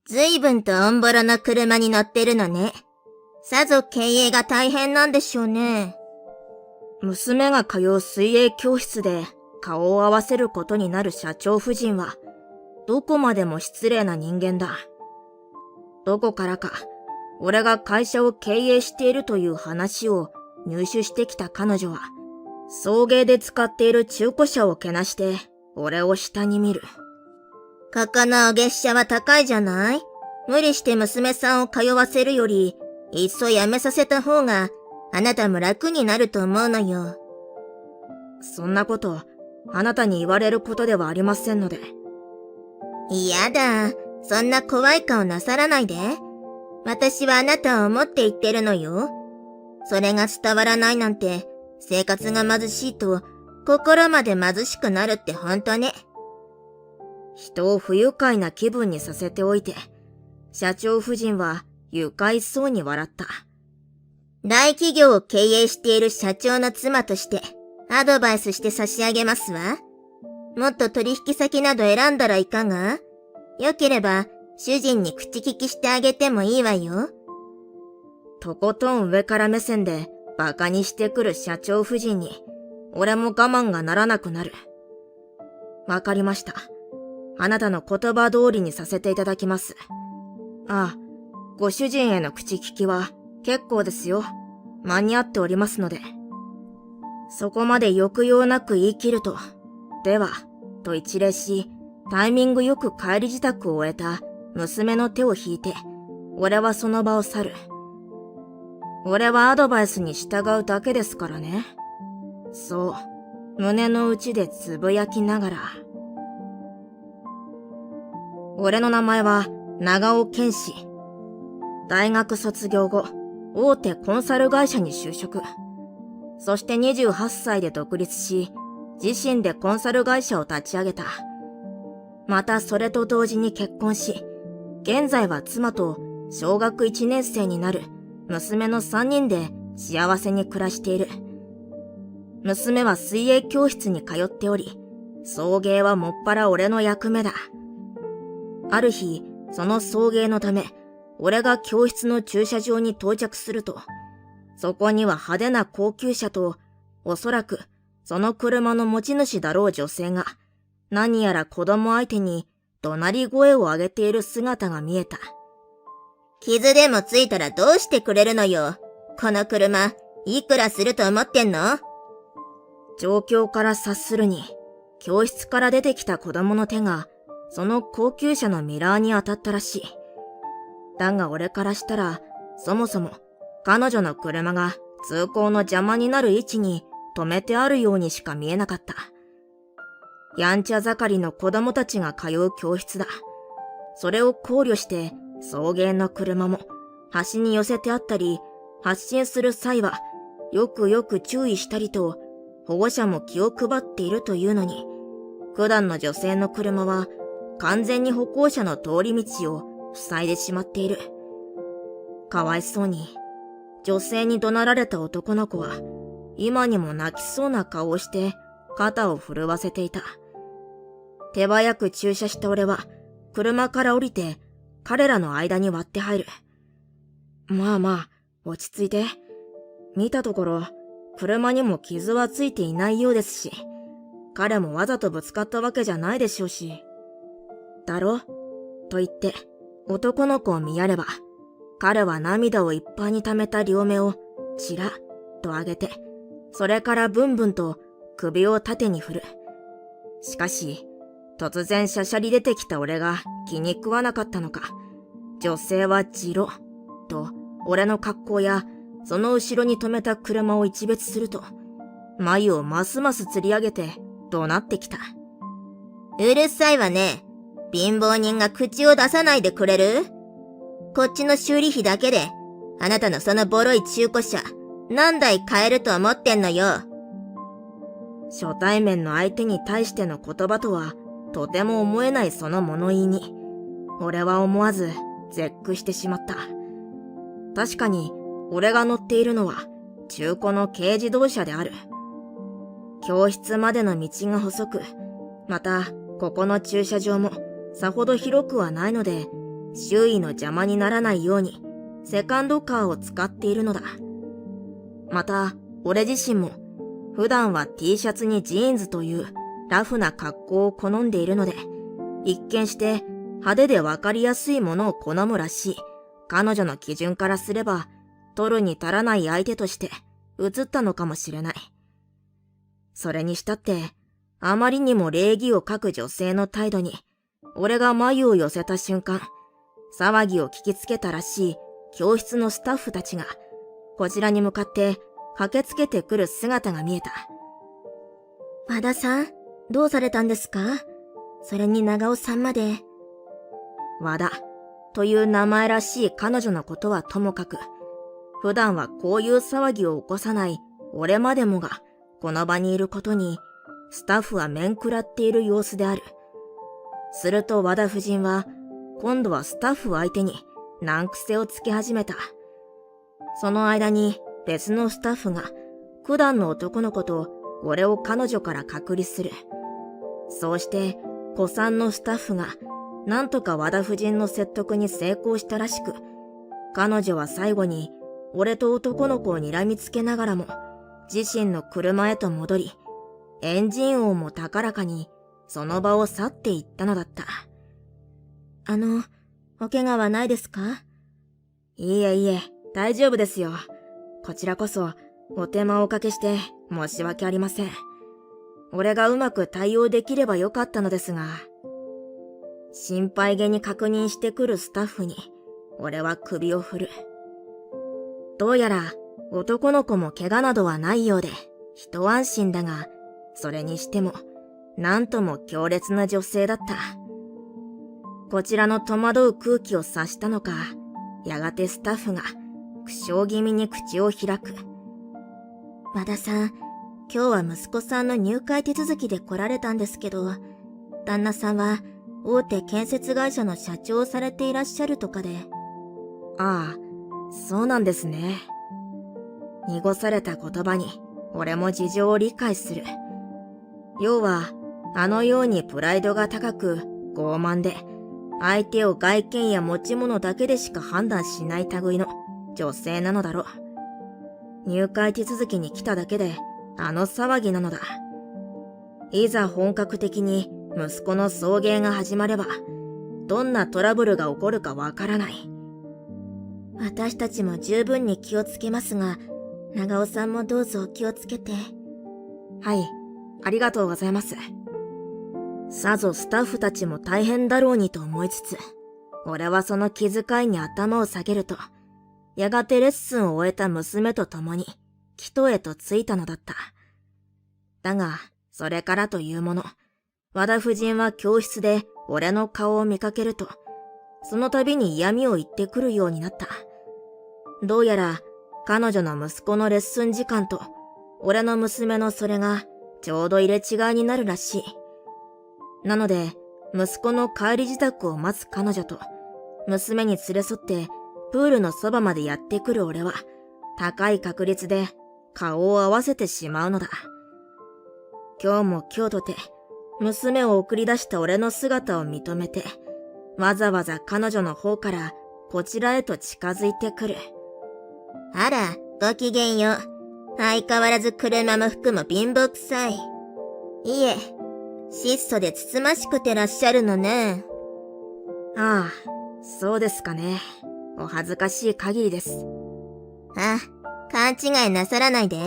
ずいぶんとオンボロの車に乗ってるのね。さぞ経営が大変なんでしょうね。娘が通う水泳教室で顔を合わせることになる社長夫人は、どこまでも失礼な人間だ。どこからか、俺が会社を経営しているという話を入手してきた彼女は、送迎で使っている中古車をけなして、俺を下に見る。ここのお月謝は高いじゃない？無理して娘さんを通わせるより、いっそ辞めさせた方が、あなたも楽になると思うのよ。そんなこと、あなたに言われることではありませんので。嫌だ。そんな怖い顔なさらないで。私はあなたを思って言ってるのよ。それが伝わらないなんて、生活が貧しいと、心まで貧しくなるってほんとね。人を不愉快な気分にさせておいて、社長夫人は愉快そうに笑った。大企業を経営している社長の妻として、アドバイスして差し上げますわ。もっと取引先など選んだらいかが？よければ、主人に口利きしてあげてもいいわよ。とことん上から目線で馬鹿にしてくる社長夫人に、俺も我慢がならなくなる。わかりました。あなたの言葉通りにさせていただきます。ああ、ご主人への口利きは結構ですよ。間に合っておりますので。そこまで抑揚なく言い切ると、では、と一礼し、タイミングよく帰り支度を終えた娘の手を引いて、俺はその場を去る。俺はアドバイスに従うだけですからね。そう、胸の内でつぶやきながら。俺の名前は長尾健志。大学卒業後、大手コンサル会社に就職。そして28歳で独立し、自身でコンサル会社を立ち上げた。またそれと同時に結婚し、現在は妻と小学1年生になる娘の3人で幸せに暮らしている。娘は水泳教室に通っており、送迎はもっぱら俺の役目だ。ある日、その送迎のため、俺が教室の駐車場に到着すると、そこには派手な高級車と、おそらくその車の持ち主だろう女性が、何やら子供相手に怒鳴り声を上げている姿が見えた。傷でもついたらどうしてくれるのよ。この車、いくらすると思ってんの？状況から察するに、教室から出てきた子供の手が、その高級車のミラーに当たったらしい。だが俺からしたら、そもそも彼女の車が通行の邪魔になる位置に止めてあるようにしか見えなかった。やんちゃ盛りの子供たちが通う教室だ。それを考慮して送迎の車も端に寄せてあったり、発進する際はよくよく注意したりと保護者も気を配っているというのに、普段の女性の車は完全に歩行者の通り道を塞いでしまっている。かわいそうに、女性に怒鳴られた男の子は今にも泣きそうな顔をして肩を震わせていた。手早く駐車した俺は車から降りて彼らの間に割って入る。まあまあ、落ち着いて。見たところ、車にも傷はついていないようですし、彼もわざとぶつかったわけじゃないでしょうし。だろ？と言って、男の子を見やれば、彼は涙をいっぱいに溜めた両目をチラッと上げて、それからブンブンと首を縦に振る。しかし、突然しゃしゃり出てきた俺が気に食わなかったのか、女性はじろっと俺の格好やその後ろに止めた車を一別すると、眉をますます吊り上げて怒鳴ってきた。うるさいわね。貧乏人が口を出さないでくれる？こっちの修理費だけで、あなたのそのボロい中古車、何台買えると思ってんのよ。初対面の相手に対しての言葉とは、とても思えないその物言いに、俺は思わず絶句してしまった。確かに、俺が乗っているのは、中古の軽自動車である。教室までの道が細く、また、ここの駐車場も、さほど広くはないので、周囲の邪魔にならないようにセカンドカーを使っているのだ。また、俺自身も普段は T シャツにジーンズというラフな格好を好んでいるので、一見して派手でわかりやすいものを好むらしい彼女の基準からすれば、取るに足らない相手として映ったのかもしれない。それにしたって、あまりにも礼儀を欠く女性の態度に、俺が眉を寄せた瞬間、騒ぎを聞きつけたらしい教室のスタッフたちが、こちらに向かって駆けつけてくる姿が見えた。和田さん、どうされたんですか？それに長尾さんまで。和田という名前らしい彼女のことはともかく、普段はこういう騒ぎを起こさない俺までもがこの場にいることに、スタッフは面食らっている様子である。すると和田夫人は、今度はスタッフ相手に難癖をつけ始めた。その間に別のスタッフが普段の男の子と俺を彼女から隔離する。そうして古参のスタッフがなんとか和田夫人の説得に成功したらしく、彼女は最後に俺と男の子を睨みつけながらも自身の車へと戻り、エンジン音も高らかにその場を去っていったのだった。お怪我はないですか？いえいえ、大丈夫ですよ。こちらこそお手間をおかけして申し訳ありません。俺がうまく対応できればよかったのですが。心配げに確認してくるスタッフに俺は首を振る。どうやら男の子も怪我などはないようで一安心だが、それにしてもなんとも強烈な女性だった。こちらの戸惑う空気を察したのか、やがてスタッフが苦笑気味に口を開く。和田さん、今日は息子さんの入会手続きで来られたんですけど、旦那さんは大手建設会社の社長をされていらっしゃるとかで。ああ、そうなんですね。濁された言葉に俺も事情を理解する。要は、あのようにプライドが高く傲慢で、相手を外見や持ち物だけでしか判断しない類の女性なのだろう。入会手続きに来ただけであの騒ぎなのだ。いざ本格的に息子の送迎が始まれば、どんなトラブルが起こるかわからない。私たちも十分に気をつけますが、長尾さんもどうぞ気をつけて。はい、ありがとうございます。さぞスタッフたちも大変だろうにと思いつつ、俺はその気遣いに頭を下げると、やがてレッスンを終えた娘と共に、帰途へと着いたのだった。だが、それからというもの、和田夫人は教室で俺の顔を見かけると、その度に嫌味を言ってくるようになった。どうやら、彼女の息子のレッスン時間と、俺の娘のそれが、ちょうど入れ違いになるらしい。なので、息子の帰り支度を待つ彼女と、娘に連れ添って、プールのそばまでやってくる俺は、高い確率で顔を合わせてしまうのだ。今日も今日とて、娘を送り出した俺の姿を認めて、わざわざ彼女の方からこちらへと近づいてくる。あら、ごきげんよう。相変わらず車も服も貧乏くさい。いえ、質素でつつましくてらっしゃるのね。ああ、そうですかね。お恥ずかしい限りです。あ、勘違いなさらないで。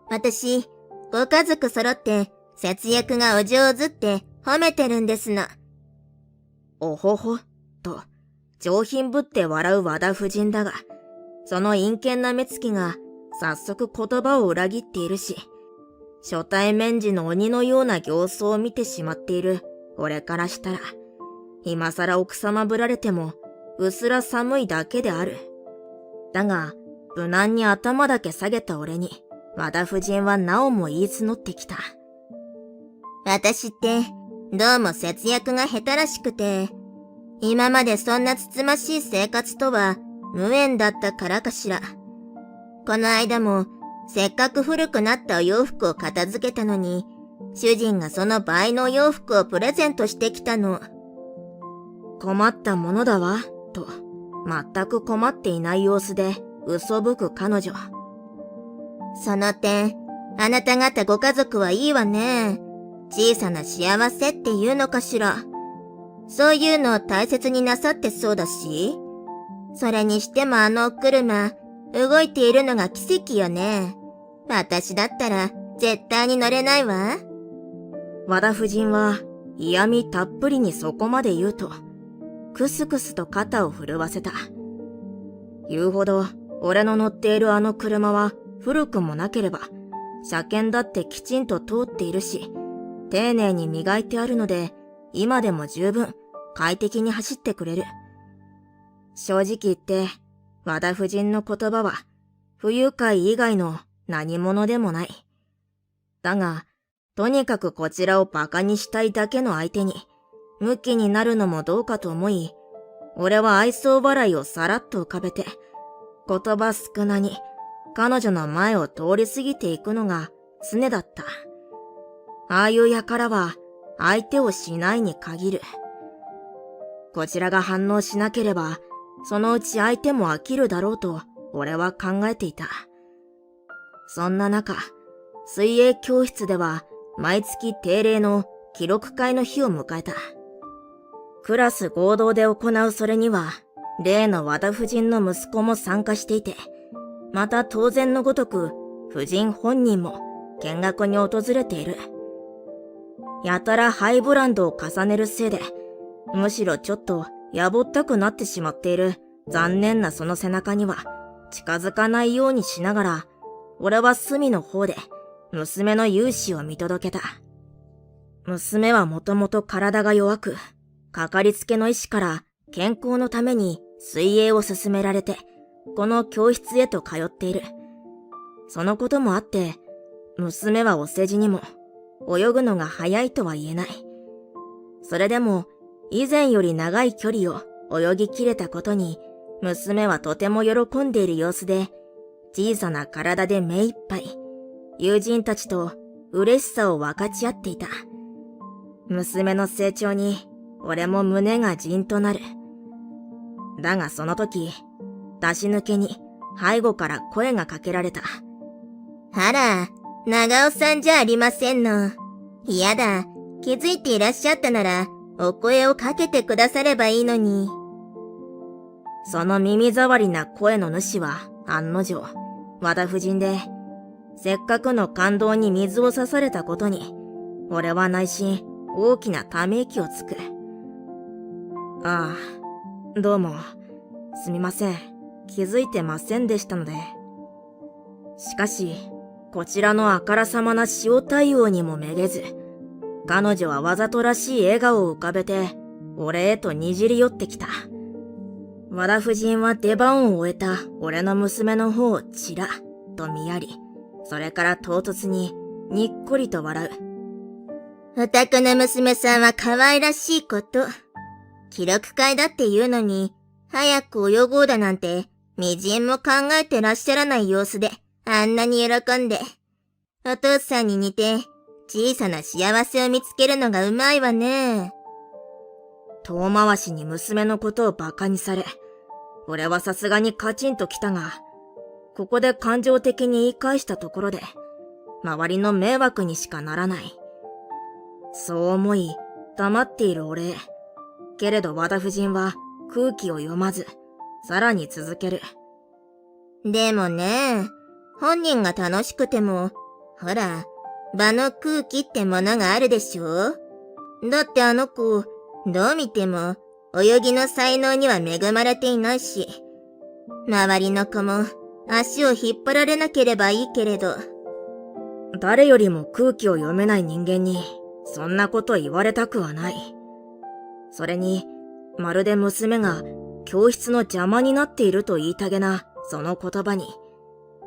私、ご家族揃って節約がお上手って褒めてるんですの。おほほ、と、上品ぶって笑う和田夫人だが、その陰険な目つきが早速言葉を裏切っているし、初対面時の鬼のような形相を見てしまっている俺からしたら、今更奥様ぶられても、うすら寒いだけである。だが、無難に頭だけ下げた俺に、和田夫人はなおも言い募ってきた。私って、どうも節約が下手らしくて、今までそんなつつましい生活とは無縁だったからかしら。この間も、せっかく古くなったお洋服を片付けたのに、主人がその倍のお洋服をプレゼントしてきたの。困ったものだわ。と、全く困っていない様子で嘘吹く彼女。その点、あなた方ご家族はいいわね。小さな幸せっていうのかしら。そういうのを大切になさってそうだし。それにしてもあのお車、動いているのが奇跡よね。私だったら絶対に乗れないわ。和田夫人は嫌味たっぷりにそこまで言うと、クスクスと肩を震わせた。言うほど俺の乗っているあの車は古くもなければ、車検だってきちんと通っているし、丁寧に磨いてあるので、今でも十分快適に走ってくれる。正直言って、和田夫人の言葉は、不愉快以外の何者でもない。だが、とにかくこちらを馬鹿にしたいだけの相手に、ムキになるのもどうかと思い、俺は愛想笑いをさらっと浮かべて、言葉少なに、彼女の前を通り過ぎていくのが常だった。ああいう輩は、相手をしないに限る。こちらが反応しなければ、そのうち相手も飽きるだろうと、俺は考えていた。そんな中、水泳教室では、毎月定例の記録会の日を迎えた。クラス合同で行うそれには、例の和田夫人の息子も参加していて、また当然のごとく、夫人本人も見学に訪れている。やたらハイブランドを重ねるせいで、むしろちょっとやぼったくなってしまっている残念なその背中には近づかないようにしながら、俺は隅の方で娘の勇姿を見届けた。娘はもともと体が弱く、かかりつけの医師から健康のために水泳を勧められて、この教室へと通っている。そのこともあって、娘はお世辞にも、泳ぐのが早いとは言えない。それでも、以前より長い距離を泳ぎきれたことに、娘はとても喜んでいる様子で、小さな体で目いっぱい、友人たちと嬉しさを分かち合っていた。娘の成長に、俺も胸がじんとなる。だがその時、出し抜けに背後から声がかけられた。あら、長尾さんじゃありませんの。いやだ、気づいていらっしゃったなら、お声をかけてくださればいいのに。その耳障りな声の主は案の定、和田夫人で、せっかくの感動に水を差されたことに、俺は内心大きなため息をつく。ああ、どうも、すみません。気づいてませんでしたので。しかし、こちらのあからさまな塩対応にもめげず、彼女はわざとらしい笑顔を浮かべて、俺へとにじり寄ってきた。和田夫人は出番を終えた俺の娘の方をちらっと見やり、それから唐突ににっこりと笑う。お宅の娘さんは可愛らしいこと。記録会だって言うのに、早く泳ごうだなんて、みじんも考えてらっしゃらない様子で、あんなに喜んで。お父さんに似て、小さな幸せを見つけるのがうまいわね。遠回しに娘のことを馬鹿にされ、俺はさすがにカチンときたが、ここで感情的に言い返したところで、周りの迷惑にしかならない。そう思い、黙っている俺。けれど和田夫人は空気を読まず、さらに続ける。でもね、本人が楽しくても、ほら、場の空気ってものがあるでしょ？だってあの子、どう見ても泳ぎの才能には恵まれていないし、周りの子も足を引っ張られなければいいけれど。誰よりも空気を読めない人間に、そんなこと言われたくはない。それに、まるで娘が教室の邪魔になっていると言いたげなその言葉に、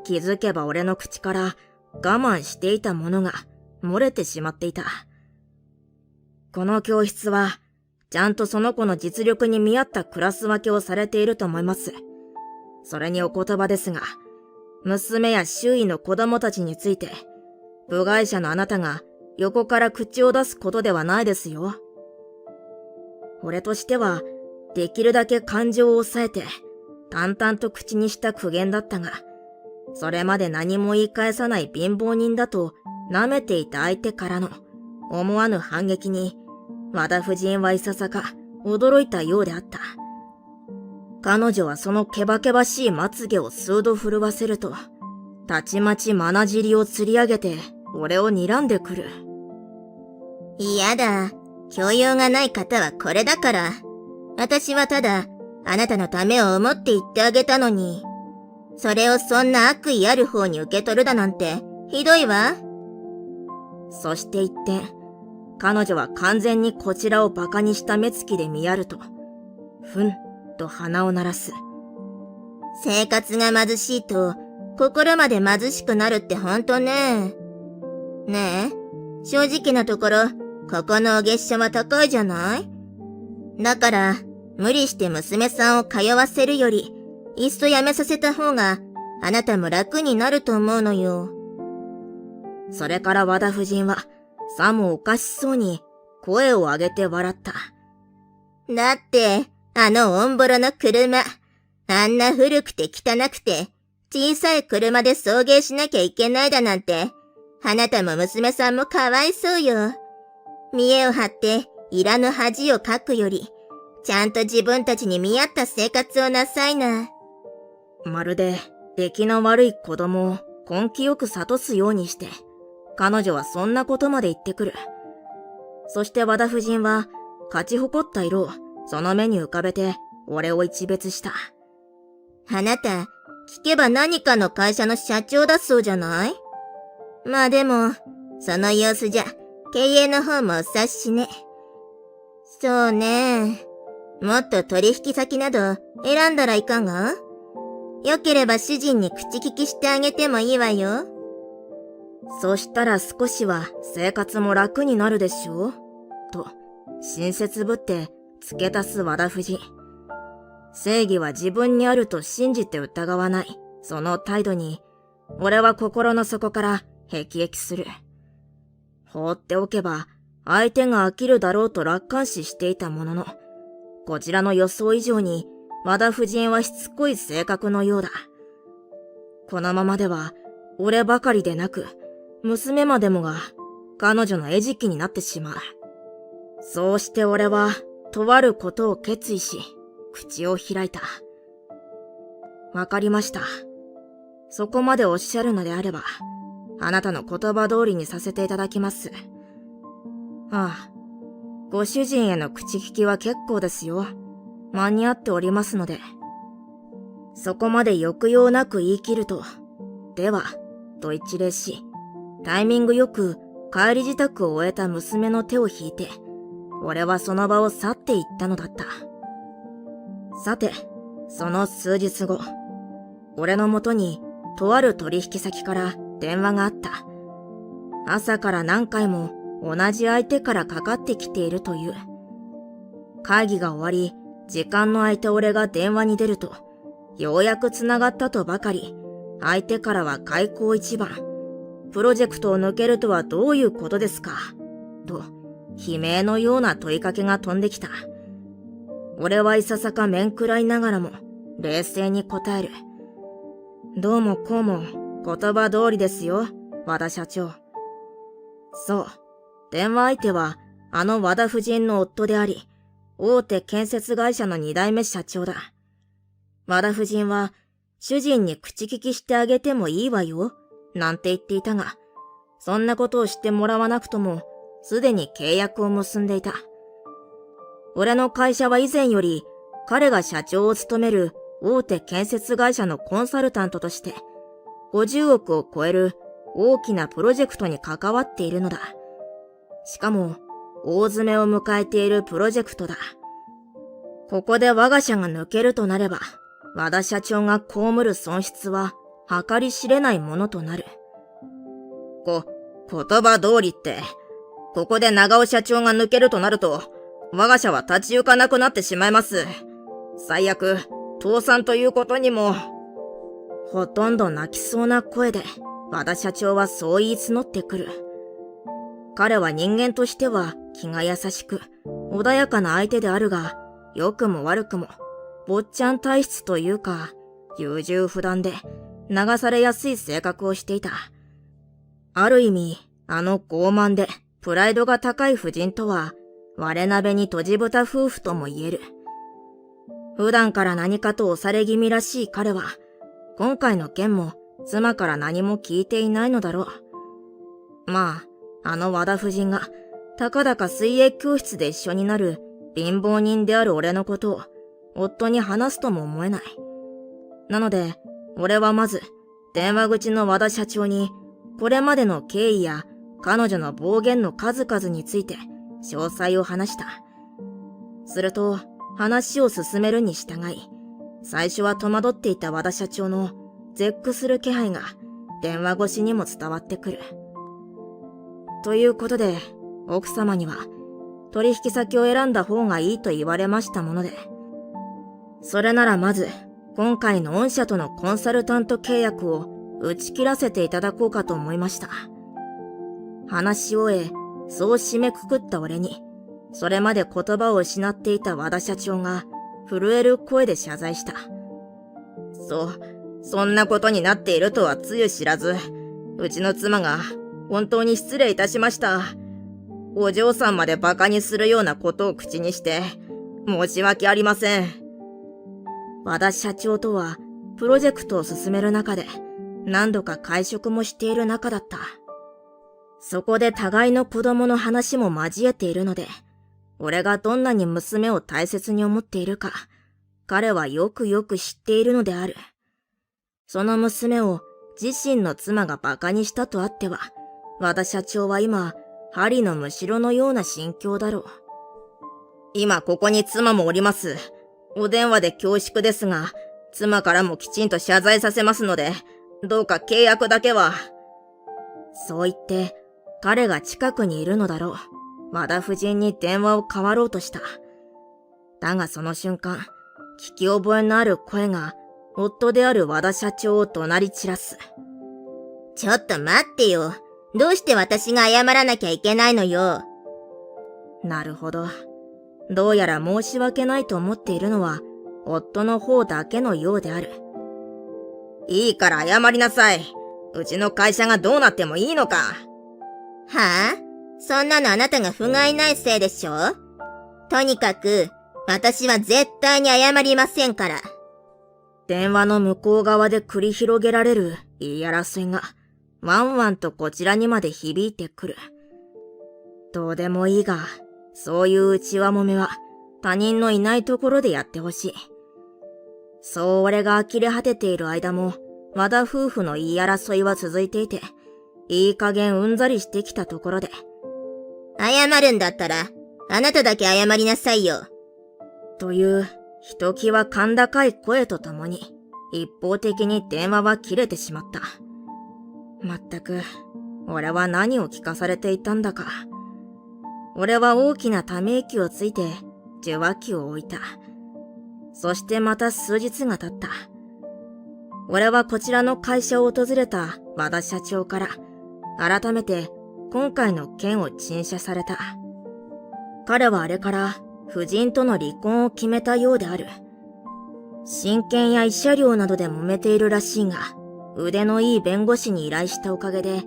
気づけば俺の口から我慢していたものが漏れてしまっていた。この教室は、ちゃんとその子の実力に見合ったクラス分けをされていると思います。それにお言葉ですが、娘や周囲の子供たちについて、部外者のあなたが横から口を出すことではないですよ。俺としては、できるだけ感情を抑えて、淡々と口にした苦言だったが、それまで何も言い返さない貧乏人だと舐めていた相手からの思わぬ反撃に、和田夫人はいささか驚いたようであった。彼女はそのけばけばしいまつげを数度震わせると、たちまちまな尻を吊り上げて俺を睨んでくる。嫌だ。教養がない方はこれだから。私はただ、あなたのためを思って言ってあげたのに。それをそんな悪意ある方に受け取るだなんて、ひどいわ。そして一転、彼女は完全にこちらを馬鹿にした目つきで見やると、ふんと鼻を鳴らす。生活が貧しいと、心まで貧しくなるってほんとね。ねえ、正直なところ、ここのお月謝は高いじゃない？だから、無理して娘さんを通わせるより、いっそやめさせた方が、あなたも楽になると思うのよ。それから和田夫人は、さもおかしそうに、声を上げて笑った。だって、あのオンボロの車、あんな古くて汚くて、小さい車で送迎しなきゃいけないだなんて、あなたも娘さんもかわいそうよ。見栄を張って、いらぬ恥をかくより、ちゃんと自分たちに見合った生活をなさいな。まるで、出来の悪い子供を根気よく諭すようにして、彼女はそんなことまで言ってくる。そして和田夫人は、勝ち誇った色をその目に浮かべて、俺を一別した。あなた、聞けば何かの会社の社長だそうじゃない？まあでも、その様子じゃ、経営の方もお察しね。そうね。もっと取引先など選んだらいかが？よければ主人に口利きしてあげてもいいわよ。そしたら少しは生活も楽になるでしょうと、親切ぶって付け足す和田夫人。正義は自分にあると信じて疑わない、その態度に、俺は心の底から辟易する。放っておけば、相手が飽きるだろうと楽観視していたものの、こちらの予想以上に、和田夫人はしつこい性格のようだ。このままでは、俺ばかりでなく、娘までもが、彼女の餌食になってしまう。そうして俺は、とあることを決意し、口を開いた。わかりました。そこまでおっしゃるのであれば、あなたの言葉通りにさせていただきます。ああ、ご主人への口利きは結構ですよ。間に合っておりますので。そこまで抑揚なく言い切ると、では、と一礼し、タイミングよく帰り支度を終えた娘の手を引いて、俺はその場を去っていったのだった。さて、その数日後、俺のもとにとある取引先から電話があった。朝から何回も同じ相手からかかってきているという。会議が終わり、時間の空いた俺が電話に出ると、ようやく繋がったとばかり、相手からは開口一番、プロジェクトを抜けるとはどういうことですかと、悲鳴のような問いかけが飛んできた。俺はいささか面食らいながらも、冷静に答える。どうもこうも、言葉通りですよ、和田社長。そう、電話相手は、あの和田夫人の夫であり、大手建設会社の2代目社長だ。和田夫人は、主人に口利きしてあげてもいいわよ、なんて言っていたが、そんなことをしてもらわなくとも、すでに契約を結んでいた。俺の会社は以前より、彼が社長を務める大手建設会社のコンサルタントとして、50億を超える大きなプロジェクトに関わっているのだ。しかも、大詰めを迎えているプロジェクトだ。ここで我が社が抜けるとなれば、和田社長が被る損失は計り知れないものとなる。言葉通りって、ここで長尾社長が抜けるとなると、我が社は立ち行かなくなってしまいます。最悪、倒産ということにも。ほとんど泣きそうな声で、和田社長はそう言い募ってくる。彼は人間としては気が優しく、穏やかな相手であるが、良くも悪くも、坊ちゃん体質というか、優柔不断で流されやすい性格をしていた。ある意味、傲慢でプライドが高い夫人とは、我鍋に閉じ蓋夫婦とも言える。普段から何かと押され気味らしい彼は、今回の件も妻から何も聞いていないのだろう。まあ、和田夫人が、たかだか水泳教室で一緒になる貧乏人である俺のことを、夫に話すとも思えない。なので、俺はまず、電話口の和田社長に、これまでの経緯や彼女の暴言の数々について、詳細を話した。すると、話を進めるに従い、最初は戸惑っていた和田社長の絶句する気配が電話越しにも伝わってくる。ということで、奥様には取引先を選んだ方がいいと言われましたもので、それならまず今回の御社とのコンサルタント契約を打ち切らせていただこうかと思いました。話し終え、そう締めくくった俺に、それまで言葉を失っていた和田社長が震える声で謝罪した。そんなことになっているとはつゆ知らず、うちの妻が本当に失礼いたしました。お嬢さんまで馬鹿にするようなことを口にして申し訳ありません。和田社長とはプロジェクトを進める中で何度か会食もしている仲だった。そこで互いの子供の話も交えているので、俺がどんなに娘を大切に思っているか、彼はよくよく知っているのである。その娘を自身の妻が馬鹿にしたとあっては、和田社長は今、針のむしろのような心境だろう。今ここに妻もおります。お電話で恐縮ですが、妻からもきちんと謝罪させますので、どうか契約だけは。そう言って、彼が近くにいるのだろう。和田夫人に電話を代わろうとした。だがその瞬間、聞き覚えのある声が、夫である和田社長を怒鳴り散らす。ちょっと待ってよ。どうして私が謝らなきゃいけないのよ。なるほど。どうやら申し訳ないと思っているのは、夫の方だけのようである。いいから謝りなさい。うちの会社がどうなってもいいのか。はぁ？そんなのあなたが不甲斐ないせいでしょ？とにかく、私は絶対に謝りませんから。電話の向こう側で繰り広げられる言い争いが、ワンワンとこちらにまで響いてくる。どうでもいいが、そういう内輪もめは他人のいないところでやってほしい。そう俺が呆れ果てている間も、和田夫婦の言い争いは続いていて、いい加減うんざりしてきたところで。謝るんだったら、あなただけ謝りなさいよ。という、ひときわ甲高い声とともに、一方的に電話は切れてしまった。まったく、俺は何を聞かされていたんだか。俺は大きなため息をついて、受話器を置いた。そしてまた数日が経った。俺はこちらの会社を訪れた和田社長から、改めて今回の件を陳謝された。彼はあれから夫人との離婚を決めたようである。親権や慰謝料などで揉めているらしいが、腕のいい弁護士に依頼したおかげで、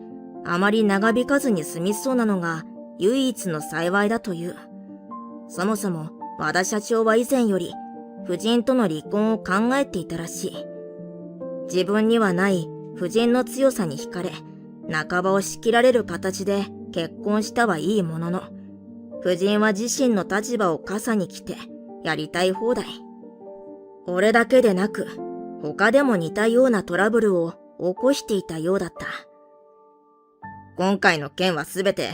あまり長引かずに済みそうなのが唯一の幸いだという。そもそも和田社長は以前より夫人との離婚を考えていたらしい。自分にはない夫人の強さに惹かれ、半ばを仕切られる形で結婚したはいいものの、夫人は自身の立場を傘に来てやりたい放題。俺だけでなく、他でも似たようなトラブルを起こしていたようだった。今回の件はすべて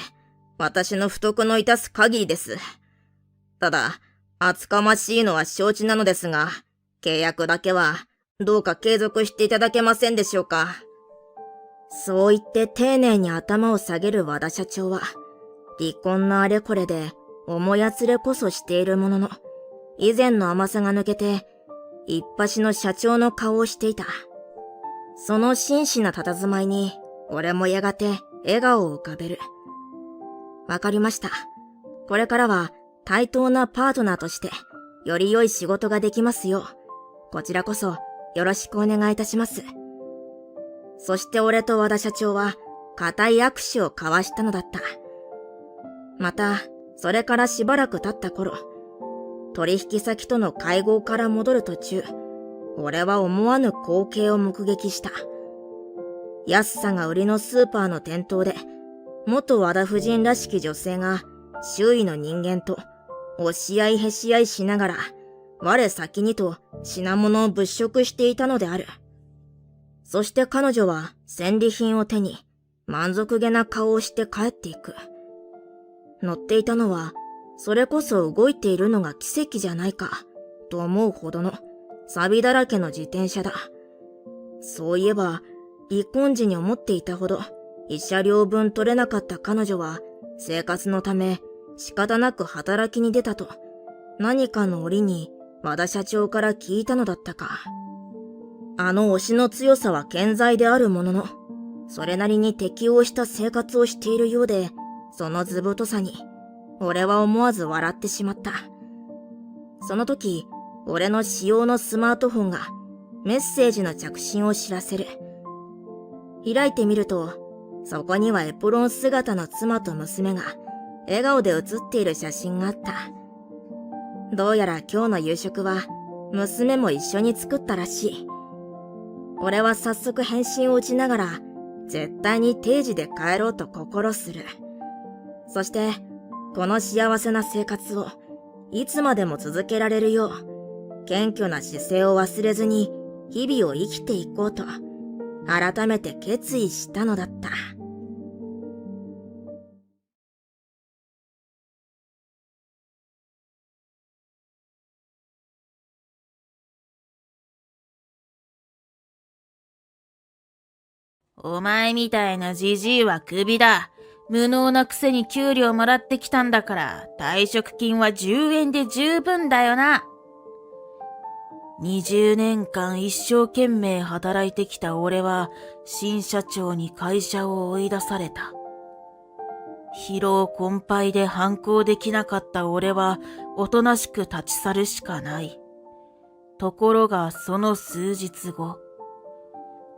私の不徳の致す限りです。ただ、厚かましいのは承知なのですが、契約だけはどうか継続していただけませんでしょうか。そう言って丁寧に頭を下げる和田社長は、離婚のあれこれで思いやつれこそしているものの、以前の甘さが抜けて、一発の社長の顔をしていた。その真摯な佇まいに、俺もやがて笑顔を浮かべる。わかりました。これからは対等なパートナーとして、より良い仕事ができますよう、こちらこそよろしくお願いいたします。そして俺と和田社長は固い握手を交わしたのだった。また、それからしばらく経った頃、取引先との会合から戻る途中、俺は思わぬ光景を目撃した。安さが売りのスーパーの店頭で、元和田夫人らしき女性が周囲の人間と押し合いへし合いしながら、我先にと品物を物色していたのである。そして彼女は戦利品を手に満足げな顔をして帰っていく。乗っていたのは、それこそ動いているのが奇跡じゃないか、と思うほどの錆だらけの自転車だ。そういえば、離婚時に思っていたほど、慰謝料分取れなかった彼女は、生活のため仕方なく働きに出たと、何かの折に和田社長から聞いたのだったか。あの推しの強さは健在であるものの、それなりに適応した生活をしているようで、その図太さに、俺は思わず笑ってしまった。その時、俺の使用のスマートフォンがメッセージの着信を知らせる。開いてみると、そこにはエプロン姿の妻と娘が笑顔で写っている写真があった。どうやら今日の夕食は娘も一緒に作ったらしい。俺は早速返信を打ちながら、絶対に定時で帰ろうと心する。そして、この幸せな生活をいつまでも続けられるよう、謙虚な姿勢を忘れずに日々を生きていこうと、改めて決意したのだった。お前みたいなじじいはクビだ。無能なくせに給料もらってきたんだから、退職金は10円で十分だよな。20年間一生懸命働いてきた俺は、新社長に会社を追い出された。疲労困憊で反抗できなかった俺は、おとなしく立ち去るしかない。ところがその数日後、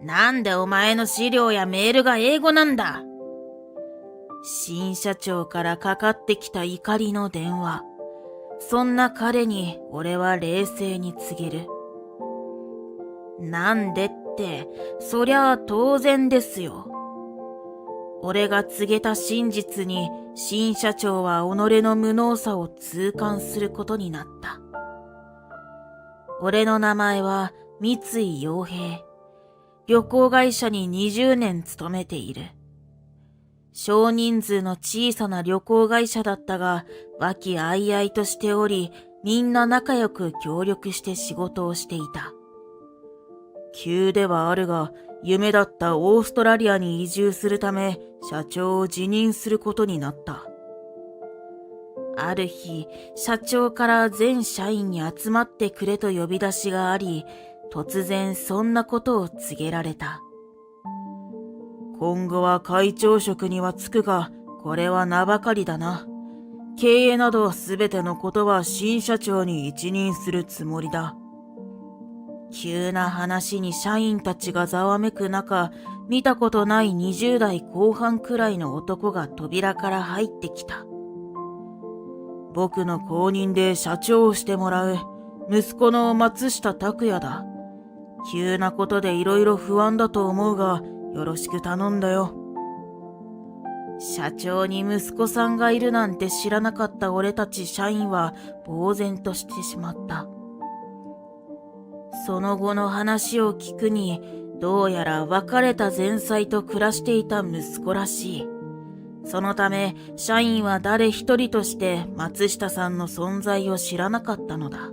なんでお前の資料やメールが英語なんだ？新社長からかかってきた怒りの電話。そんな彼に俺は冷静に告げる。なんでって、そりゃあ当然ですよ。俺が告げた真実に新社長は己の無能さを痛感することになった。俺の名前は三井洋平。旅行会社に20年勤めている。少人数の小さな旅行会社だったが、和気あいあいとしており、みんな仲良く協力して仕事をしていた。急ではあるが、夢だったオーストラリアに移住するため、社長を辞任することになった。ある日、社長から全社員に集まってくれと呼び出しがあり、突然そんなことを告げられた。今後は会長職には就くが、これは名ばかりだな。経営などすべてのことは新社長に一任するつもりだ。急な話に社員たちがざわめく中、見たことない20代後半くらいの男が扉から入ってきた。僕の後任で社長をしてもらう息子の松下拓也だ。急なことでいろいろ不安だと思うが、よろしく頼んだよ。社長に息子さんがいるなんて知らなかった俺たち社員は呆然としてしまった。その後の話を聞くに、どうやら別れた前妻と暮らしていた息子らしい。そのため、社員は誰一人として松下さんの存在を知らなかったのだ。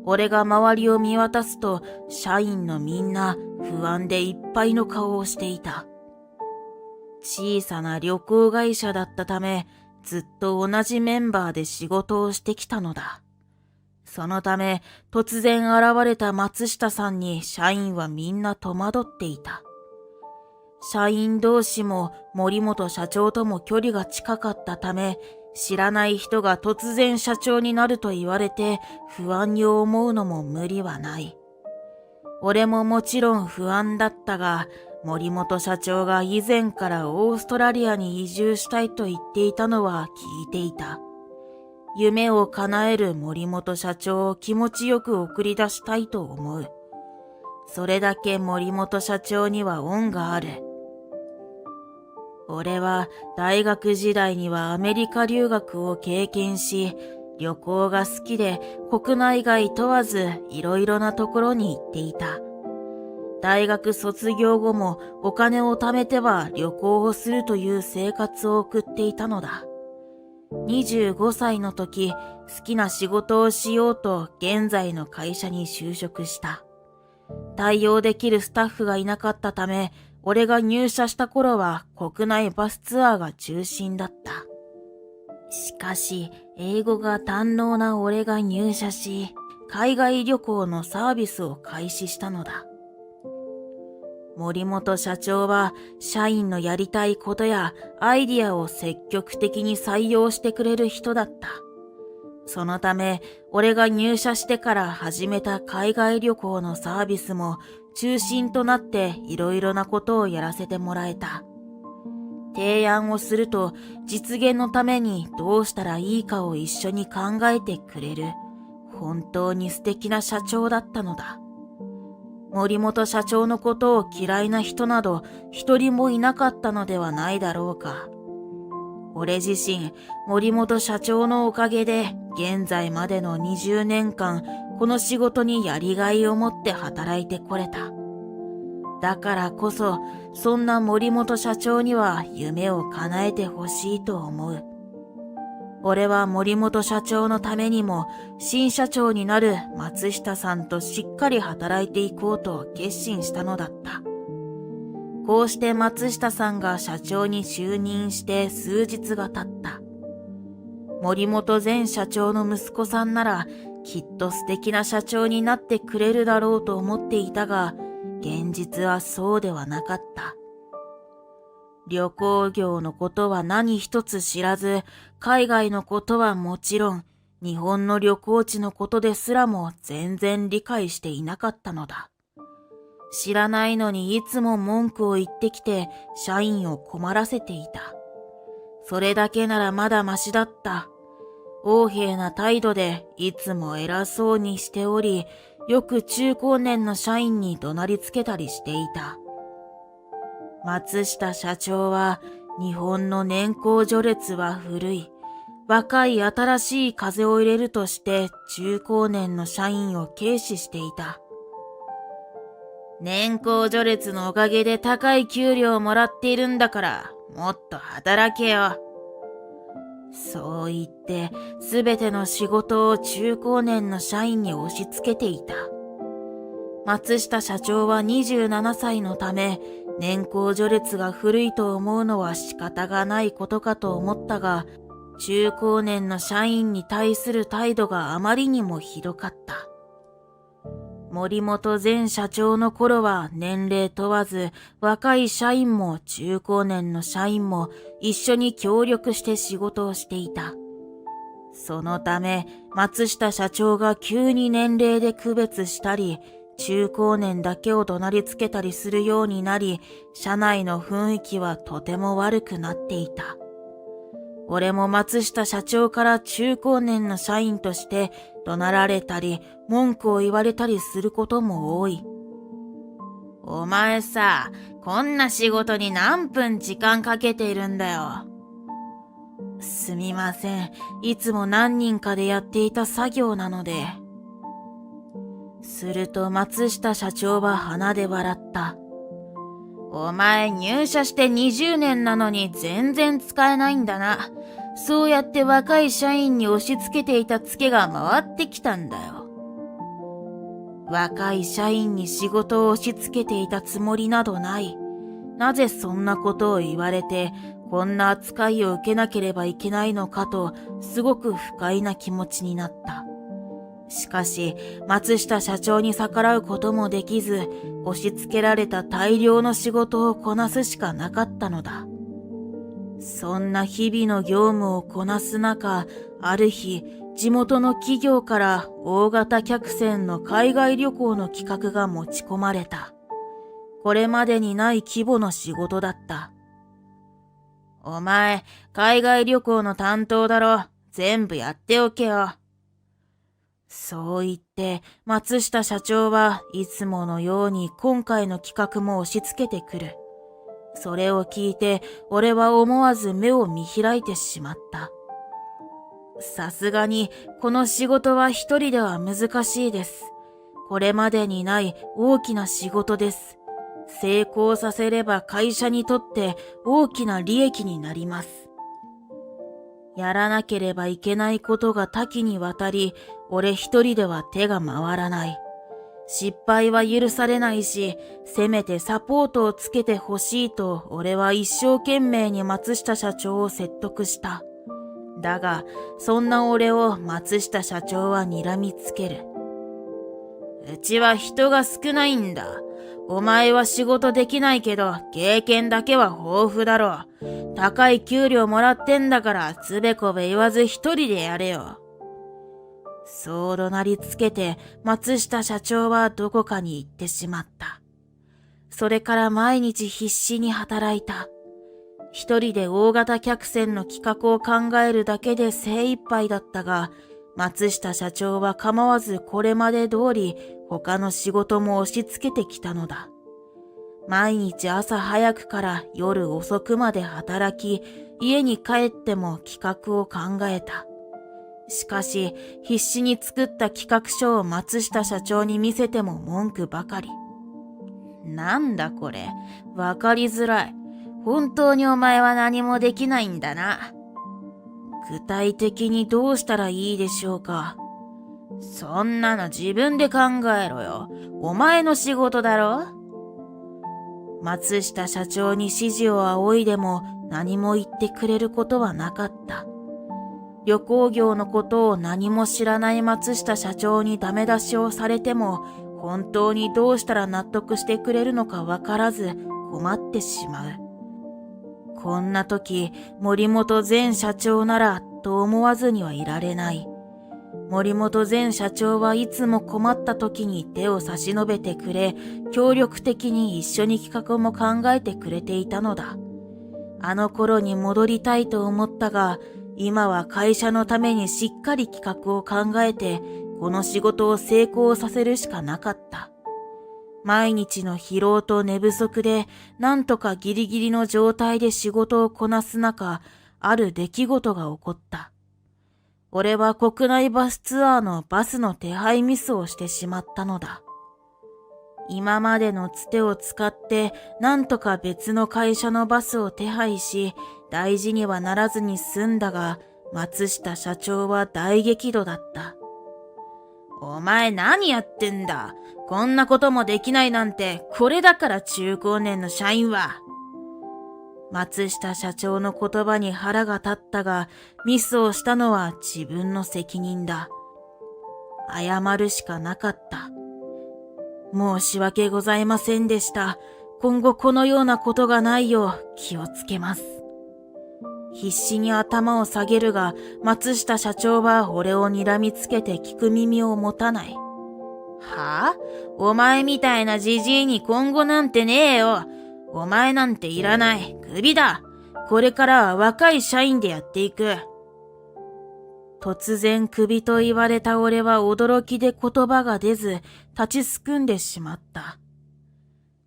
俺が周りを見渡すと、社員のみんな不安でいっぱいの顔をしていた。小さな旅行会社だったため、ずっと同じメンバーで仕事をしてきたのだ。そのため、突然現れた松下さんに社員はみんな戸惑っていた。社員同士も森本社長とも距離が近かったため、知らない人が突然社長になると言われて不安に思うのも無理はない。俺ももちろん不安だったが、森本社長が以前からオーストラリアに移住したいと言っていたのは聞いていた。夢を叶える森本社長を気持ちよく送り出したいと思う。それだけ森本社長には恩がある。俺は大学時代にはアメリカ留学を経験し、旅行が好きで国内外問わずいろいろなところに行っていた。大学卒業後もお金を貯めては旅行をするという生活を送っていたのだ。25歳の時、好きな仕事をしようと現在の会社に就職した。対応できるスタッフがいなかったため、俺が入社した頃は国内バスツアーが中心だった。しかし、英語が堪能な俺が入社し、海外旅行のサービスを開始したのだ。森本社長は社員のやりたいことやアイディアを積極的に採用してくれる人だった。そのため、俺が入社してから始めた海外旅行のサービスも中心となっていろいろなことをやらせてもらえた。提案をすると実現のためにどうしたらいいかを一緒に考えてくれる本当に素敵な社長だったのだ。森本社長のことを嫌いな人など一人もいなかったのではないだろうか。俺自身、森本社長のおかげで現在までの20年間この仕事にやりがいを持って働いてこれた。だからこそ、そんな森本社長には夢を叶えてほしいと思う。俺は森本社長のためにも新社長になる松下さんとしっかり働いていこうと決心したのだった。こうして松下さんが社長に就任して数日が経った。森本前社長の息子さんならきっと素敵な社長になってくれるだろうと思っていたが、現実はそうではなかった。旅行業のことは何一つ知らず、海外のことはもちろん、日本の旅行地のことですらも全然理解していなかったのだ。知らないのにいつも文句を言ってきて、社員を困らせていた。それだけならまだマシだった。横柄な態度でいつも偉そうにしており、よく中高年の社員に怒鳴りつけたりしていた。松下社長は、日本の年功序列は古い。若い新しい風を入れるとして中高年の社員を軽視していた。年功序列のおかげで高い給料をもらっているんだから、もっと働けよ。そう言って、すべての仕事を中高年の社員に押し付けていた。松下社長は27歳のため、年功序列が古いと思うのは仕方がないことかと思ったが、中高年の社員に対する態度があまりにもひどかった。森本前社長の頃は年齢問わず、若い社員も中高年の社員も一緒に協力して仕事をしていた。そのため、松下社長が急に年齢で区別したり、中高年だけを怒鳴りつけたりするようになり、社内の雰囲気はとても悪くなっていた。俺も松下社長から中高年の社員として怒鳴られたり、文句を言われたりすることも多い。お前さ、こんな仕事に何分時間かけているんだよ。すみません。いつも何人かでやっていた作業なので。すると松下社長は鼻で笑った。お前入社して20年なのに全然使えないんだな。そうやって若い社員に押し付けていたツケが回ってきたんだよ。若い社員に仕事を押し付けていたつもりなどない。なぜそんなことを言われて、こんな扱いを受けなければいけないのかと、すごく不快な気持ちになった。しかし、松下社長に逆らうこともできず、押し付けられた大量の仕事をこなすしかなかったのだ。そんな日々の業務をこなす中、ある日、地元の企業から大型客船の海外旅行の企画が持ち込まれた。これまでにない規模の仕事だった。お前、海外旅行の担当だろ。全部やっておけよ。そう言って、松下社長はいつものように今回の企画も押し付けてくる。それを聞いて、俺は思わず目を見開いてしまった。さすがに、この仕事は一人では難しいです。これまでにない大きな仕事です。成功させれば会社にとって大きな利益になります。やらなければいけないことが多岐にわたり、俺一人では手が回らない。失敗は許されないし、せめてサポートをつけてほしいと俺は一生懸命に松下社長を説得した。だが、そんな俺を松下社長は睨みつける。うちは人が少ないんだ。お前は仕事できないけど、経験だけは豊富だろう。高い給料もらってんだから、つべこべ言わず一人でやれよ。そう怒鳴りつけて、松下社長はどこかに行ってしまった。それから毎日必死に働いた。一人で大型客船の企画を考えるだけで精一杯だったが、松下社長は構わずこれまで通り他の仕事も押し付けてきたのだ。毎日朝早くから夜遅くまで働き、家に帰っても企画を考えた。しかし、必死に作った企画書を松下社長に見せても文句ばかり。なんだこれ、わかりづらい。本当にお前は何もできないんだな。具体的にどうしたらいいでしょうか。そんなの自分で考えろよ。お前の仕事だろ。松下社長に指示を仰いでも何も言ってくれることはなかった。旅行業のことを何も知らない松下社長にダメ出しをされても、本当にどうしたら納得してくれるのかわからず困ってしまう。こんな時、森本前社長ならと思わずにはいられない。森本前社長はいつも困った時に手を差し伸べてくれ、協力的に一緒に企画も考えてくれていたのだ。あの頃に戻りたいと思ったが、今は会社のためにしっかり企画を考えて、この仕事を成功させるしかなかった。毎日の疲労と寝不足で、なんとかギリギリの状態で仕事をこなす中、ある出来事が起こった。俺は国内バスツアーのバスの手配ミスをしてしまったのだ。今までのつてを使って、なんとか別の会社のバスを手配し、大事にはならずに済んだが、松下社長は大激怒だった。お前何やってんだ。こんなこともできないなんて、これだから中高年の社員は。松下社長の言葉に腹が立ったが、ミスをしたのは自分の責任だ。謝るしかなかった。申し訳ございませんでした。今後このようなことがないよう気をつけます。必死に頭を下げるが、松下社長は俺を睨みつけて聞く耳を持たない。はぁ？お前みたいなじじいに今後なんてねえよ。お前なんていらない。クビだ。これからは若い社員でやっていく。突然クビと言われた俺は驚きで言葉が出ず、立ちすくんでしまった。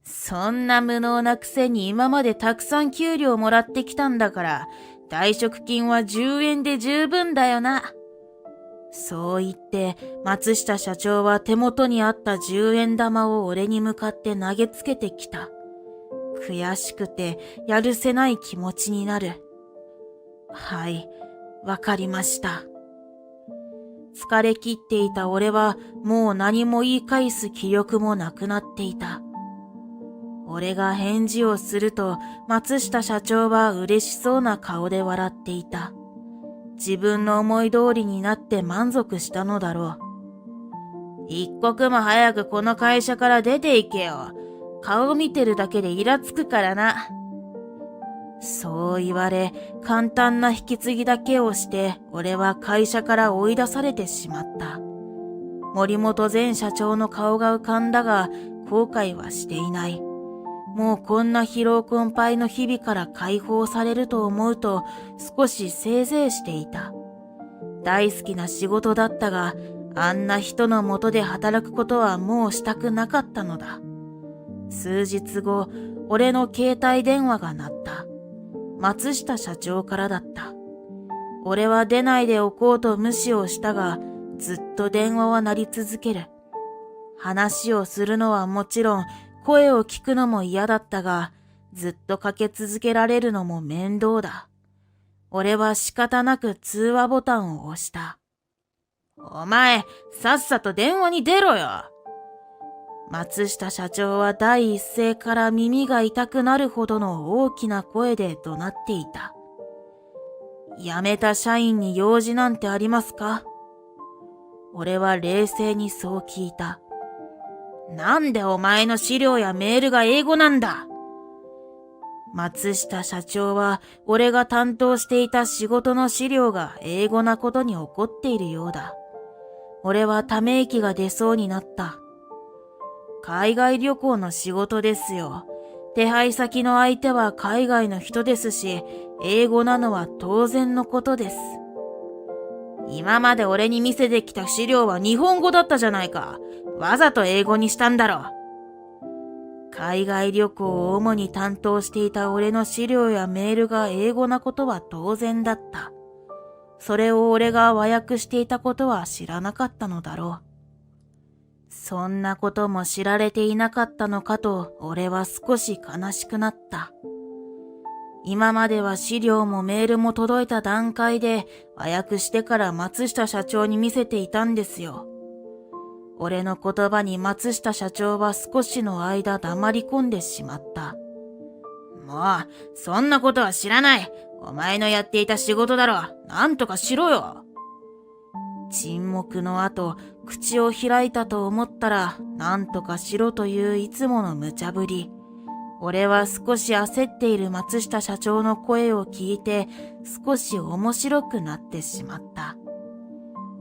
そんな無能なくせに今までたくさん給料もらってきたんだから、退職金は10円で十分だよな。そう言って、松下社長は手元にあった10円玉を俺に向かって投げつけてきた。悔しくてやるせない気持ちになる。はい、わかりました。疲れ切っていた俺はもう何も言い返す気力もなくなっていた。俺が返事をすると松下社長は嬉しそうな顔で笑っていた。自分の思い通りになって満足したのだろう。一刻も早くこの会社から出て行けよ。顔見てるだけでイラつくからな。そう言われ、簡単な引き継ぎだけをして、俺は会社から追い出されてしまった。森本前社長の顔が浮かんだが、後悔はしていない。もうこんな疲労困憊の日々から解放されると思うと、少しせいぜいしていた。大好きな仕事だったが、あんな人の下で働くことはもうしたくなかったのだ。数日後、俺の携帯電話が鳴った。松下社長からだった。俺は出ないでおこうと無視をしたが、ずっと電話は鳴り続ける。話をするのはもちろん、声を聞くのも嫌だったが、ずっとかけ続けられるのも面倒だ。俺は仕方なく通話ボタンを押した。お前、さっさと電話に出ろよ。松下社長は第一声から耳が痛くなるほどの大きな声で怒鳴っていた。辞めた社員に用事なんてありますか？俺は冷静にそう聞いた。なんでお前の資料やメールが英語なんだ？松下社長は俺が担当していた仕事の資料が英語なことに怒っているようだ。俺はため息が出そうになった。海外旅行の仕事ですよ。手配先の相手は海外の人ですし、英語なのは当然のことです。今まで俺に見せてきた資料は日本語だったじゃないか。わざと英語にしたんだろ。海外旅行を主に担当していた俺の資料やメールが英語なことは当然だった。それを俺が和訳していたことは知らなかったのだろう。そんなことも知られていなかったのかと俺は少し悲しくなった。今までは資料もメールも届いた段階で和訳してから松下社長に見せていたんですよ。俺の言葉に松下社長は少しの間黙り込んでしまった。もう、そんなことは知らない。お前のやっていた仕事だろ。なんとかしろよ。沈黙の後、口を開いたと思ったら、なんとかしろといういつもの無茶ぶり。俺は少し焦っている松下社長の声を聞いて、少し面白くなってしまった。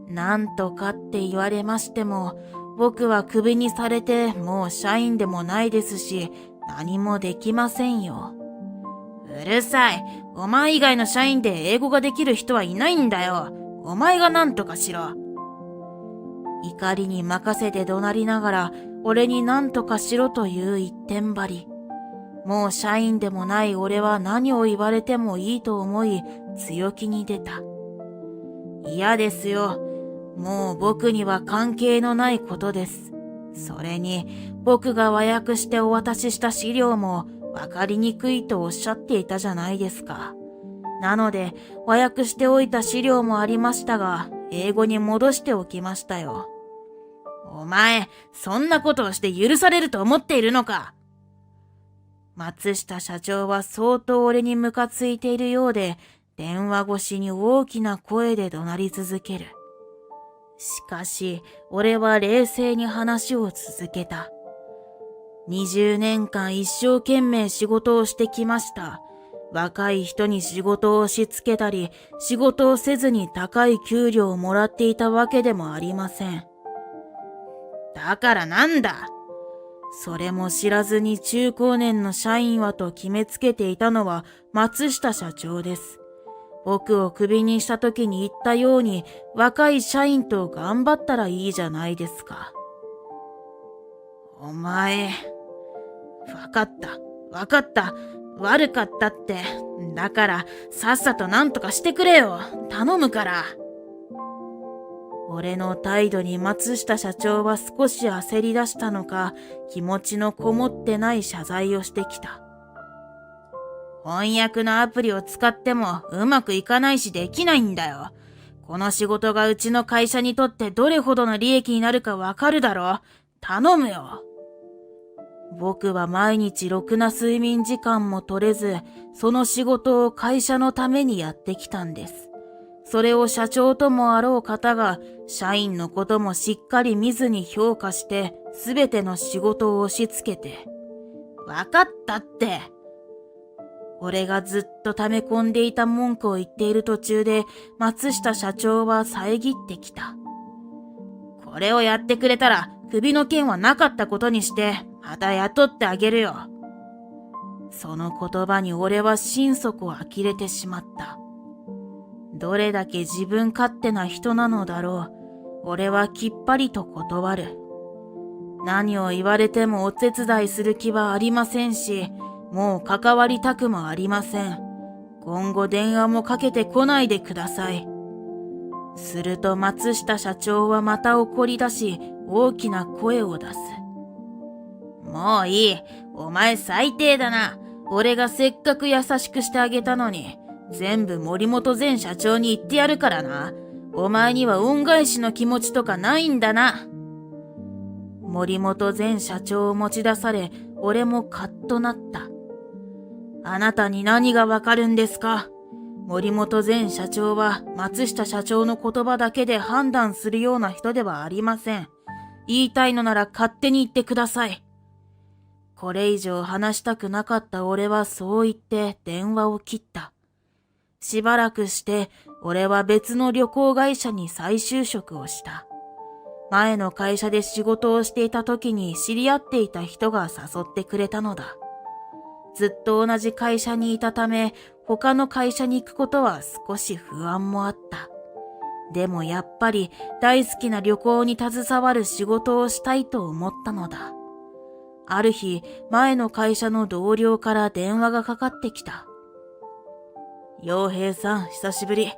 なんとかって言われましても、僕はクビにされてもう社員でもないですし、何もできませんよ。うるさい。お前以外の社員で英語ができる人はいないんだよ。お前がなんとかしろ。怒りに任せて怒鳴りながら、俺になんとかしろという一点張り。もう社員でもない俺は何を言われてもいいと思い、強気に出た。嫌ですよ。もう僕には関係のないことです。それに、僕が和訳してお渡しした資料もわかりにくいとおっしゃっていたじゃないですか。なので、和訳しておいた資料もありましたが、英語に戻しておきましたよ。お前、そんなことをして許されると思っているのか？松下社長は相当俺にムカついているようで、電話越しに大きな声で怒鳴り続ける。しかし、俺は冷静に話を続けた。20年間一生懸命仕事をしてきました。若い人に仕事を押し付けたり、仕事をせずに高い給料をもらっていたわけでもありません。だからなんだ？それも知らずに中高年の社員はと決めつけていたのは松下社長です。僕をクビにした時に言ったように若い社員と頑張ったらいいじゃないですか。お前、わかった。悪かったって。だからさっさとなんとかしてくれよ。頼むから。俺の態度に松下社長は少し焦り出したのか、気持ちのこもってない謝罪をしてきた。翻訳のアプリを使ってもうまくいかないしできないんだよ。この仕事がうちの会社にとってどれほどの利益になるかわかるだろ。頼むよ。僕は毎日ろくな睡眠時間も取れず、その仕事を会社のためにやってきたんです。それを社長ともあろう方が、社員のこともしっかり見ずに評価して、すべての仕事を押し付けて。わかったって。俺がずっと溜め込んでいた文句を言っている途中で、松下社長は遮ってきた。これをやってくれたら、首の件はなかったことにして、また雇ってあげるよ。その言葉に俺は心底呆れてしまった。どれだけ自分勝手な人なのだろう。俺はきっぱりと断る。何を言われてもお手伝いする気はありませんし、もう関わりたくもありません。今後電話もかけてこないでください。すると松下社長はまた怒り出し、大きな声を出す。もういい。お前最低だな。俺がせっかく優しくしてあげたのに、全部森本前社長に言ってやるからな。お前には恩返しの気持ちとかないんだな。森本前社長を持ち出され、俺もカッとなった。あなたに何がわかるんですか？森本前社長は松下社長の言葉だけで判断するような人ではありません。言いたいのなら勝手に言ってください。これ以上話したくなかった俺はそう言って電話を切った。しばらくして俺は別の旅行会社に再就職をした。前の会社で仕事をしていた時に知り合っていた人が誘ってくれたのだ。ずっと同じ会社にいたため、他の会社に行くことは少し不安もあった。でもやっぱり大好きな旅行に携わる仕事をしたいと思ったのだ。ある日、前の会社の同僚から電話がかかってきた。陽平さん、久しぶり。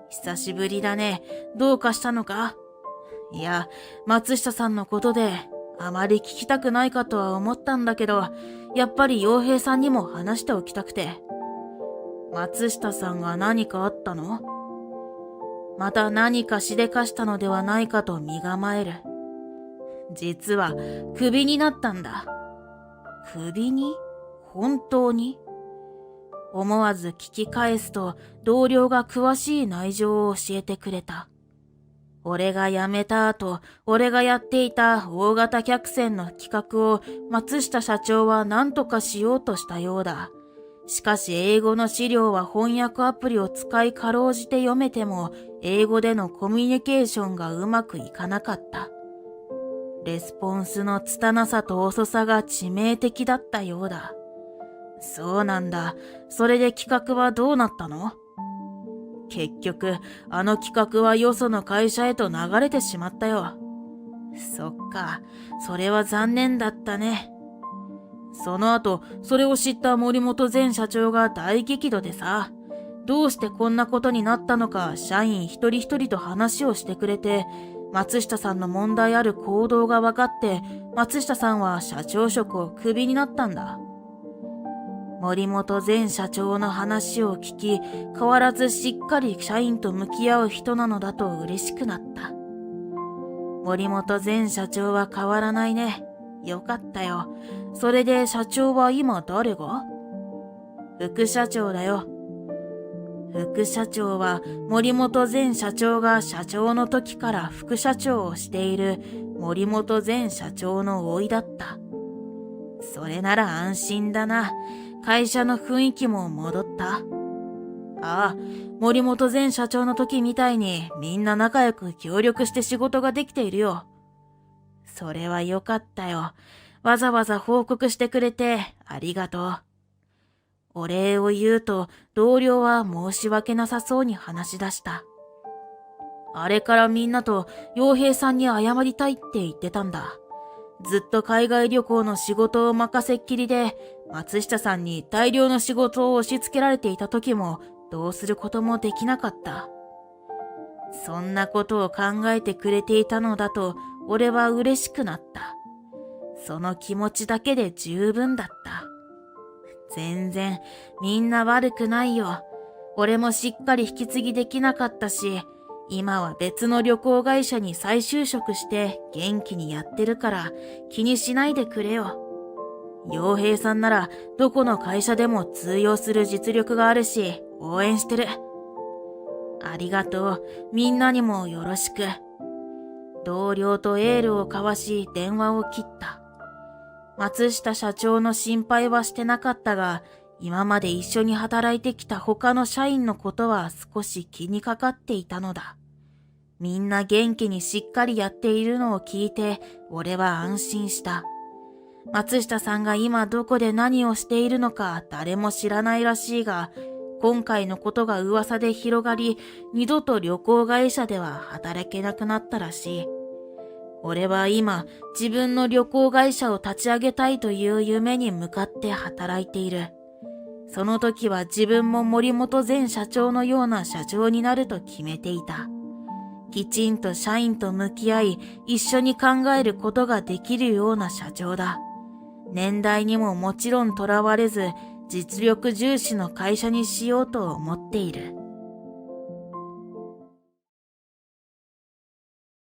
久しぶりだね。どうかしたのか？いや、松下さんのことで、あまり聞きたくないかとは思ったんだけど、やっぱり陽平さんにも話しておきたくて。松下さんが何かあったの？また何かしでかしたのではないかと身構える。実は、クビになったんだ。クビに？本当に？思わず聞き返すと、同僚が詳しい内情を教えてくれた。俺が辞めた後、俺がやっていた大型客船の企画を松下社長は何とかしようとしたようだ。しかし英語の資料は翻訳アプリを使いかろうじて読めても、英語でのコミュニケーションがうまくいかなかった。レスポンスの拙さと遅さが致命的だったようだ。そうなんだ。それで企画はどうなったの？結局、あの企画はよその会社へと流れてしまったよ。そっか、それは残念だったね。その後、それを知った森本前社長が大激怒でさ、どうしてこんなことになったのか社員一人一人と話をしてくれて、松下さんの問題ある行動が分かって、松下さんは社長職をクビになったんだ。森本前社長の話を聞き、変わらずしっかり社員と向き合う人なのだと嬉しくなった。森本前社長は変わらないね。よかったよ。それで社長は今誰が？副社長だよ。副社長は森本前社長が社長の時から副社長をしている森本前社長の甥だった。それなら安心だな。会社の雰囲気も戻った？ああ、森本前社長の時みたいにみんな仲良く協力して仕事ができているよ。それはよかったよ。わざわざ報告してくれてありがとう。お礼を言うと同僚は申し訳なさそうに話し出した。あれからみんなと陽平さんに謝りたいって言ってたんだ。ずっと海外旅行の仕事を任せっきりで、松下さんに大量の仕事を押し付けられていた時もどうすることもできなかった。そんなことを考えてくれていたのだと俺は嬉しくなった。その気持ちだけで十分だった。全然みんな悪くないよ。俺もしっかり引き継ぎできなかったし、今は別の旅行会社に再就職して元気にやってるから気にしないでくれよ。陽平さんならどこの会社でも通用する実力があるし応援してる。ありがとう。みんなにもよろしく。同僚とエールを交わし電話を切った。松下社長の心配はしてなかったが、今まで一緒に働いてきた他の社員のことは少し気にかかっていたのだ。みんな元気にしっかりやっているのを聞いて、俺は安心した。松下さんが今どこで何をしているのか誰も知らないらしいが、今回のことが噂で広がり、二度と旅行会社では働けなくなったらしい。俺は今、自分の旅行会社を立ち上げたいという夢に向かって働いている。その時は自分も森本前社長のような社長になると決めていた。きちんと社員と向き合い、一緒に考えることができるような社長だ。年代にももちろんとらわれず、実力重視の会社にしようと思っている。